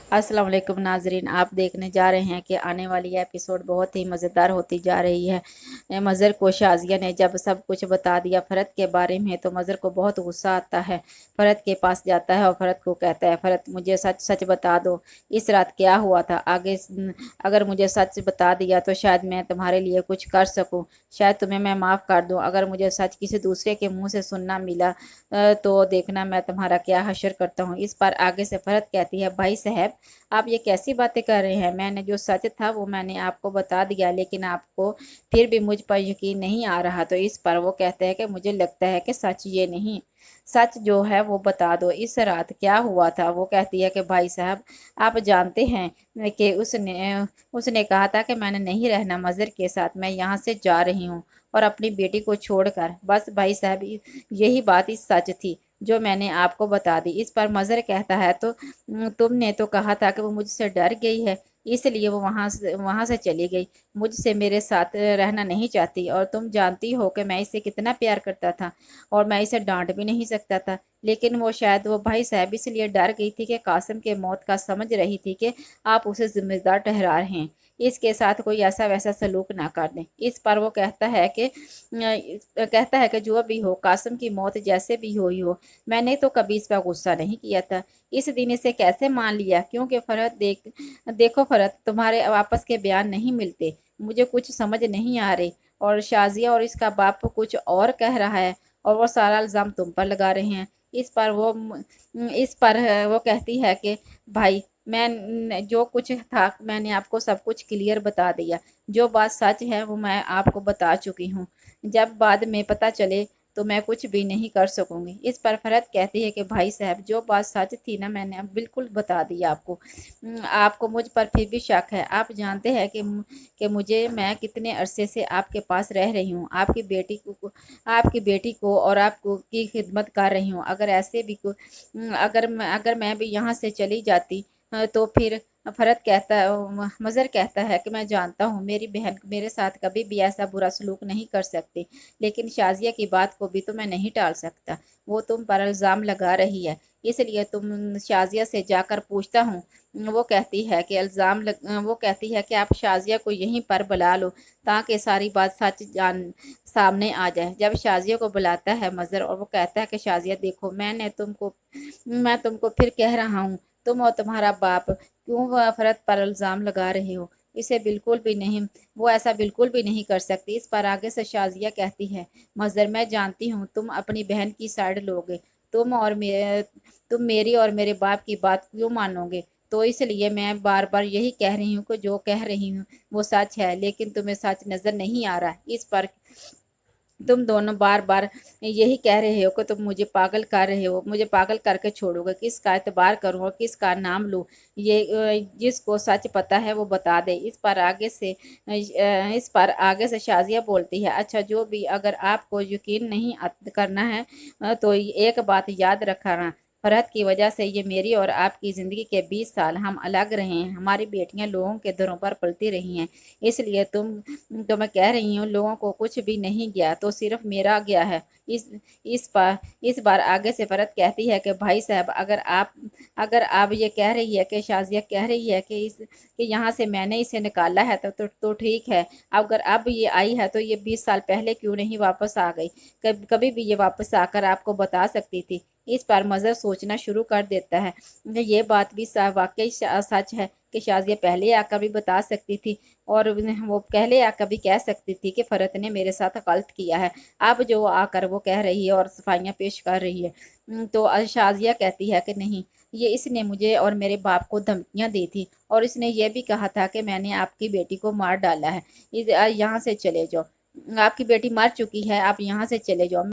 अस्सलाम वालेकुम नाजरीन, आप देखने जा रहे हैं कि आने वाली एपिसोड बहुत ही मज़ेदार होती जा रही है। मज़र को शाजिया ने जब सब कुछ बता दिया फ़रत के बारे में तो मज़र को बहुत गुस्सा आता है। फ़रत के पास जाता है और फ़रत को कहता है, फ़रत मुझे सच सच बता दो, इस रात क्या हुआ था। आगे अगर मुझे सच बता दिया तो शायद मैं तुम्हारे लिए कुछ कर सकूं, शायद तुम्हें मैं माफ़ कर दूं। अगर मुझे सच किसी दूसरे के मुंह से सुनना मिला तो देखना मैं तुम्हारा क्या हश्र करता हूँ। इस पर आगे से फ़रत कहती है, भाई साहब आप ये कैसी बातें कर रहे हैं। मैंने जो सच था वो मैंने आपको बता दिया, लेकिन आपको फिर भी मुझ पर यकीन नहीं आ रहा। तो इस पर वो कहते हैं कि मुझे लगता है कि सच ये नहीं, सच जो है वो बता दो, इस रात क्या हुआ था। वो कहती है कि भाई साहब आप जानते हैं कि उसने कहा था कि मैंने नहीं रहना मज़र के साथ, मैं यहाँ से जा रही हूँ और अपनी बेटी को छोड़कर। बस भाई साहब यही बात इस सच थी जो मैंने आपको बता दी। इस पर मज़र कहता है, तो तुमने तो कहा था कि वो मुझसे डर गई है, इसलिए वो वहां से चली गई, मुझसे मेरे साथ रहना नहीं चाहती। और तुम जानती हो कि मैं इसे कितना प्यार करता था और मैं इसे डांट भी नहीं सकता था। लेकिन वो शायद वो भाई साहब इसलिए डर गई थी कि कासिम के मौत का समझ रही थी कि आप उसे जिम्मेदार ठहरा रहे हैं, इसके साथ कोई ऐसा वैसा सलूक ना कर दें। इस पर वो कहता है कि जो भी हो, कासिम की मौत जैसे भी हुई हो, मैंने तो कभी इस पर गुस्सा नहीं किया था। इस दिन इसे कैसे मान लिया, क्योंकि देखो फरहत, तुम्हारे वापस के बयान नहीं मिलते, मुझे कुछ समझ नहीं आ रही। और शाजिया और इसका बाप कुछ और कह रहा है और वो सारा इल्ज़ाम तुम पर लगा रहे हैं। इस पर वो कहती है कि भाई मैं जो कुछ था मैंने आपको सब कुछ क्लियर बता दिया, जो बात सच है वो मैं आपको बता चुकी हूँ। जब बाद में पता चले तो मैं कुछ भी नहीं कर सकूंगी। इस पर फरहत कहती है कि भाई साहब जो बात सच थी ना मैंने अब बिल्कुल बता दी आपको। आपको मुझ पर फिर भी शक है। आप जानते हैं कि मैं कितने अरसे से आपके पास रह रही हूँ, आपकी बेटी को और आपको की खिदमत कर रही हूँ। अगर मैं भी यहाँ से चली जाती तो फिर मज़र कहता है कि मैं जानता हूँ मेरी बहन मेरे साथ कभी भी ऐसा बुरा सलूक नहीं कर सकती, लेकिन शाजिया की बात को भी तो मैं नहीं टाल सकता। वो तुम पर इल्ज़ाम लगा रही है, इसलिए तुम शाजिया से जाकर पूछता हूँ। वो कहती है कि आप शाजिया को यहीं पर बुला लो ताकि सारी बात सच जान सामने आ जाए। जब शाजिया को बुलाता है मज़र और वो कहता है कि शाजिया देखो, मैं तुमको फिर कह रहा हूँ, तुम और तुम्हारा बाप क्यों फ़रत पर इल्ज़ाम लगा रहे हो। इसे बिल्कुल भी नहीं, वो ऐसा बिल्कुल भी नहीं कर सकती। इस पर आगे से शाजिया कहती है, मज़र मैं जानती हूँ तुम अपनी बहन की साइड लोगे, तुम मेरी और मेरे बाप की बात क्यों मानोगे। तो इसलिए मैं बार बार यही कह रही हूँ कि जो कह रही हूँ वो सच है, लेकिन तुम्हें सच नज़र नहीं आ रहा। इस पर तुम दोनों बार बार यही कह रहे हो कि तुम मुझे पागल कर रहे हो, मुझे पागल करके छोड़ोगे, किसका एतबार करूँ और किसका नाम लूँ। जिसको सच पता है वो बता दे। इस पर आगे से शाजिया बोलती है, अच्छा जो भी, अगर आपको यकीन नहीं करना है तो एक बात याद रखना, फरहत की वजह से ये मेरी और आपकी ज़िंदगी के 20 साल हम अलग रहे हैं। हमारी बेटियां लोगों के दरों पर पलती रही हैं, इसलिए तो मैं कह रही हूँ लोगों को कुछ भी नहीं गया तो सिर्फ मेरा गया है। इस बार आगे से फरहत कहती है कि भाई साहब अगर आप ये कह रही है कि शाजिया कह रही है कि यहाँ से मैंने इसे निकाला है तो ठीक है। अगर अब ये आई है तो ये 20 साल पहले क्यों नहीं वापस आ गई, कभी भी ये वापस आकर आपको बता सकती थी। इस पर मज़र सोचना शुरू कर देता है, ये बात भी वाकई सच है कि शाजिया पहले आकर भी बता सकती थी और वो पहले आकर भी कह सकती थी कि फरत ने मेरे साथ गलत किया है। अब जो आकर वो कह रही है और सफाइयाँ पेश कर रही है। तो शाजिया कहती है कि नहीं, ये इसने मुझे और मेरे बाप को धमकियां दी थी और इसने ये भी कहा था कि मैंने आपकी बेटी को मार डाला है। यहाँ से चले जाओ, आपकी बेटी मर चुकी है, आप यहाँ से चले जाओ।